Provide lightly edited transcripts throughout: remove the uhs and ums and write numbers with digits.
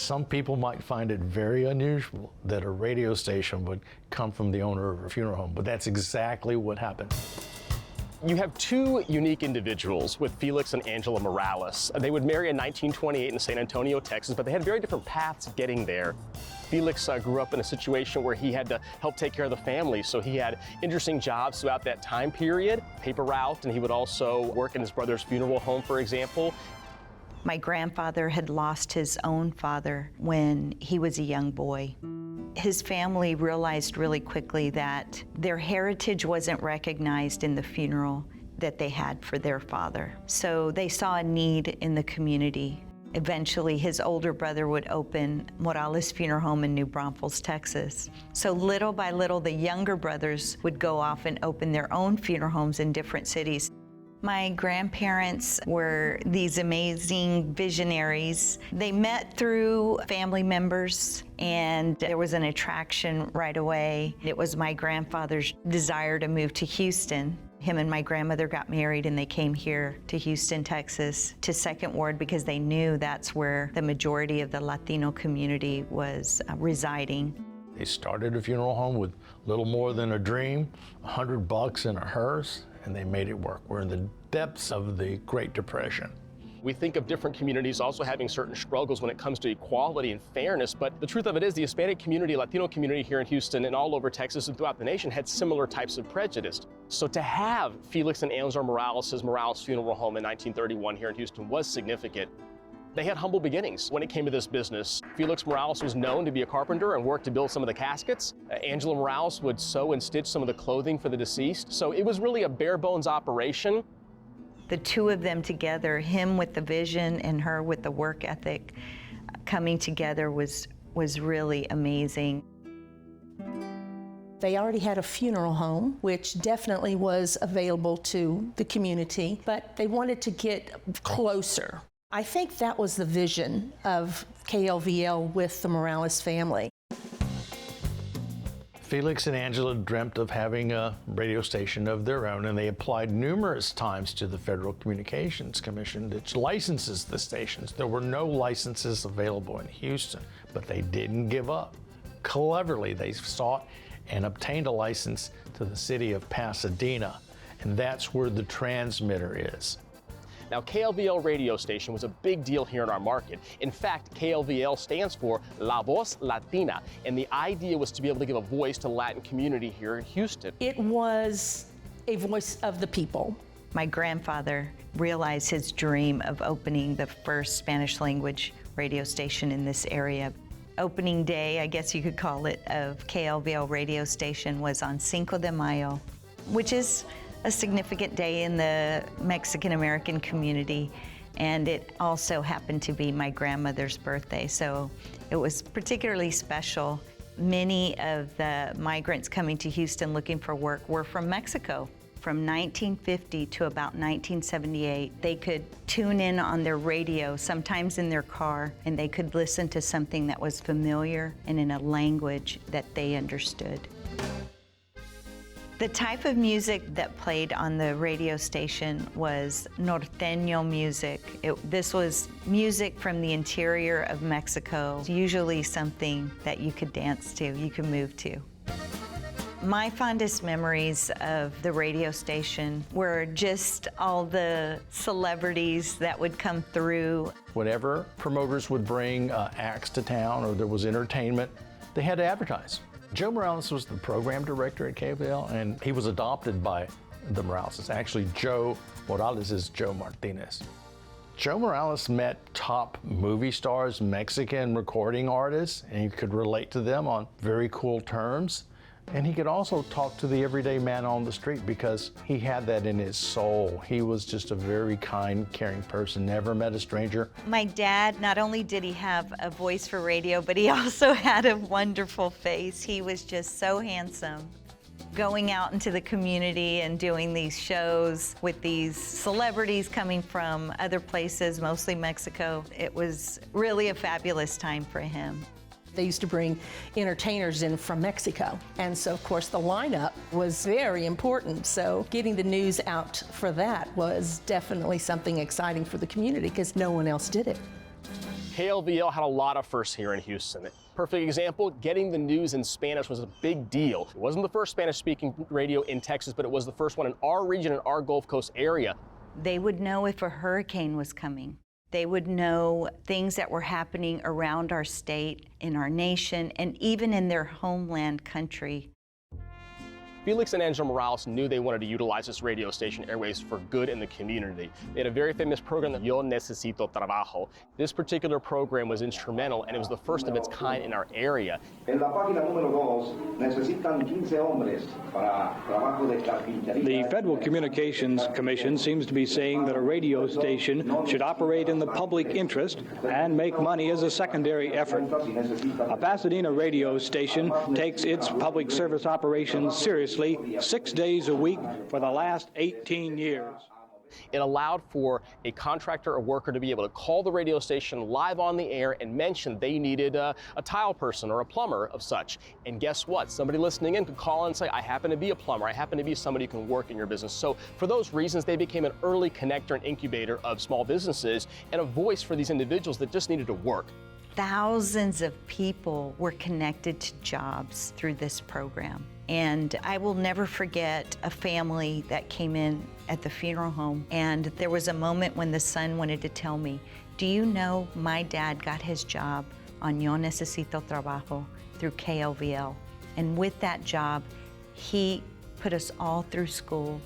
Some people might find it very unusual that a radio station would come from the owner of a funeral home, but that's exactly what happened. You have two unique individuals with Felix and Angela Morales. They would marry in 1928 in San Antonio, Texas, but they had very different paths getting there. Felix grew up in a situation where he had to help take care of the family, so he had interesting jobs throughout that time period, paper route, and he would also work in his brother's funeral home, for example. My grandfather had lost his own father when he was a young boy. His family realized really quickly that their heritage wasn't recognized in the funeral that they had for their father. So they saw a need in the community. Eventually, his older brother would open Morales Funeral Home in New Braunfels, Texas. So little by little, the younger brothers would go off and open their own funeral homes in different cities. My grandparents were these amazing visionaries. They met through family members, and there was an attraction right away. It was my grandfather's desire to move to Houston. Him and my grandmother got married, and they came here to Houston, Texas, to Second Ward, because they knew that's where the majority of the Latino community was residing. They started a funeral home with little more than a dream, $100 in a hearse, and they made it work. We're in the depths of the Great Depression. We think of different communities also having certain struggles when it comes to equality and fairness, but the truth of it is the Hispanic community, Latino community here in Houston and all over Texas and throughout the nation had similar types of prejudice. So to have Felix and Angela Morales' Morales Funeral Home in 1931 here in Houston was significant. They had humble beginnings when it came to this business. Felix Morales was known to be a carpenter and worked to build some of the caskets. Angela Morales would sew and stitch some of the clothing for the deceased. So it was really a bare bones operation. The two of them together, him with the vision and her with the work ethic, coming together was really amazing. They already had a funeral home, which definitely was available to the community, but they wanted to get closer. I think that was the vision of KLVL with the Morales family. Felix and Angela dreamt of having a radio station of their own, and they applied numerous times to the Federal Communications Commission, which licenses the stations. There were no licenses available in Houston, but they didn't give up. Cleverly, they sought and obtained a license to the city of Pasadena, and that's where the transmitter is. Now, KLVL radio station was a big deal here in our market. In fact, KLVL stands for La Voz Latina, and the idea was to be able to give a voice to the Latin community here in Houston. It was a voice of the people. My grandfather realized his dream of opening the first Spanish language radio station in this area. Opening day, I guess you could call it, of KLVL radio station was on Cinco de Mayo, which is a significant day in the Mexican-American community, and it also happened to be my grandmother's birthday, so it was particularly special. Many of the migrants coming to Houston looking for work were from Mexico. From 1950 to about 1978, they could tune in on their radio, sometimes in their car, and they could listen to something that was familiar and in a language that they understood. The type of music that played on the radio station was norteño music. This was music from the interior of Mexico, usually something that you could dance to, you could move to. My fondest memories of the radio station were just all the celebrities that would come through. Whenever promoters would bring acts to town or there was entertainment, they had to advertise. Joe Morales was the program director at KLVL, and he was adopted by the Morales. Actually, Joe Morales is Joe Martinez. Joe Morales met top movie stars, Mexican recording artists, and he could relate to them on very cool terms. And he could also talk to the everyday man on the street because he had that in his soul. He was just a very kind, caring person, never met a stranger. My dad, not only did he have a voice for radio, but he also had a wonderful face. He was just so handsome. Going out into the community and doing these shows with these celebrities coming from other places, mostly Mexico, it was really a fabulous time for him. They used to bring entertainers in from Mexico. And so, of course, the lineup was very important. So getting the news out for that was definitely something exciting for the community because no one else did it. KLVL had a lot of firsts here in Houston. Perfect example, getting the news in Spanish was a big deal. It wasn't the first Spanish-speaking radio in Texas, but it was the first one in our region, in our Gulf Coast area. They would know if a hurricane was coming. They would know things that were happening around our state, in our nation, and even in their homeland country. Felix and Angela Morales knew they wanted to utilize this radio station airwaves for good in the community. They had a very famous program, Yo Necesito Trabajo. This particular program was instrumental, and it was the first of its kind in our area. En la página número 2, necesitan 15 hombres para trabajo de carpintería. The Federal Communications Commission seems to be saying that a radio station should operate in the public interest and make money as a secondary effort. A Pasadena radio station takes its public service operations seriously 6 days a week for the last 18 years. It allowed for a contractor or worker to be able to call the radio station live on the air and mention they needed a tile person or a plumber of such. And guess what? Somebody listening in could call and say, I happen to be a plumber, I happen to be somebody who can work in your business. So for those reasons, they became an early connector and incubator of small businesses and a voice for these individuals that just needed to work. Thousands of people were connected to jobs through this program. And I will never forget a family that came in at the funeral home, and there was a moment when the son wanted to tell me, do you know my dad got his job on Yo Necesito Trabajo through KLVL? And with that job, he put us all through school,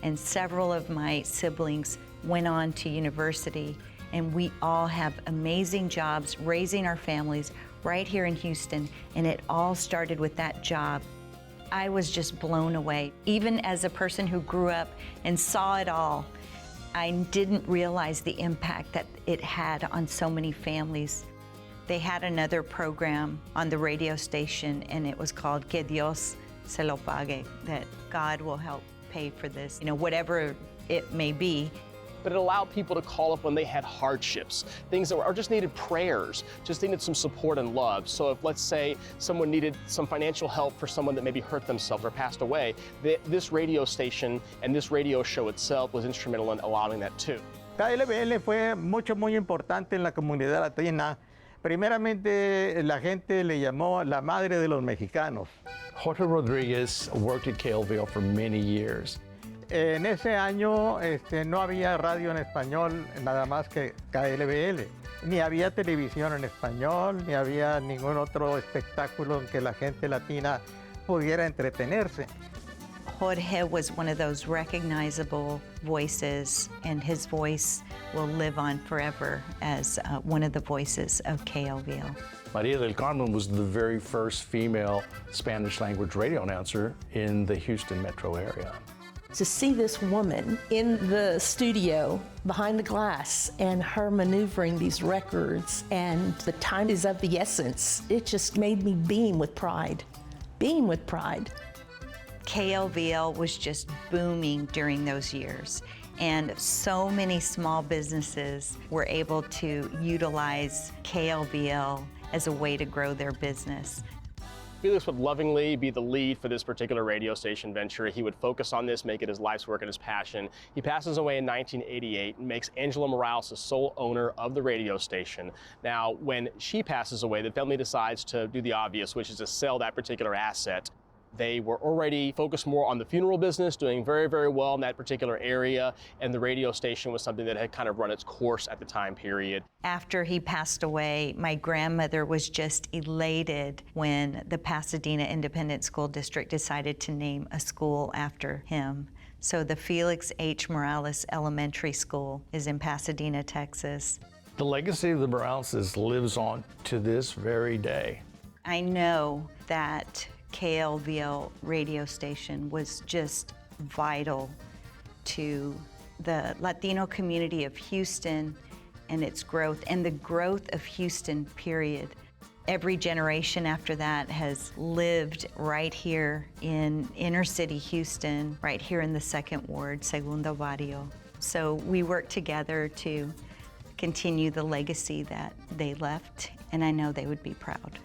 and several of my siblings went on to university, and we all have amazing jobs raising our families right here in Houston, and it all started with that job. I was just blown away. Even as a person who grew up and saw it all, I didn't realize the impact that it had on so many families. They had another program on the radio station, and it was called Que Dios se lo pague, that God will help pay for this, whatever it may be. But it allowed people to call up when they had hardships, things that were, or just needed prayers, just needed some support and love. So if, let's say, someone needed some financial help for someone that maybe hurt themselves or passed away, this radio station and this radio show itself was instrumental in allowing that too. KLVL fue muy importante en la comunidad latina. Primeramente, la gente le llamó la madre de los mexicanos. Jorge Rodriguez worked at KLVL for many years. En ese año no había radio en español, nada más que KLVL. Ni había televisión en español, ni había ningún otro espectáculo en que la gente latina pudiera entretenerse. Jorge was one of those recognizable voices, and his voice will live on forever as one of the voices of KLVL. Maria del Carmen was the very first female Spanish language radio announcer in the Houston metro area. To see this woman in the studio behind the glass and her maneuvering these records, and the time is of the essence, it just made me beam with pride. Beam with pride. KLVL was just booming during those years, and so many small businesses were able to utilize KLVL as a way to grow their business. Felix would lovingly be the lead for this particular radio station venture. He would focus on this, make it his life's work and his passion. He passes away in 1988 and makes Angela Morales the sole owner of the radio station. Now, when she passes away, the family decides to do the obvious, which is to sell that particular asset. They were already focused more on the funeral business, doing very, very well in that particular area, and the radio station was something that had kind of run its course at the time period. After he passed away, my grandmother was just elated when the Pasadena Independent School District decided to name a school after him. So the Felix H. Morales Elementary School is in Pasadena, Texas. The legacy of the Moraleses lives on to this very day. I know that KLVL radio station was just vital to the Latino community of Houston and its growth, and the growth of Houston, period. Every generation after that has lived right here in inner city Houston, right here in the Second Ward, Segundo Barrio. So we work together to continue the legacy that they left, and I know they would be proud.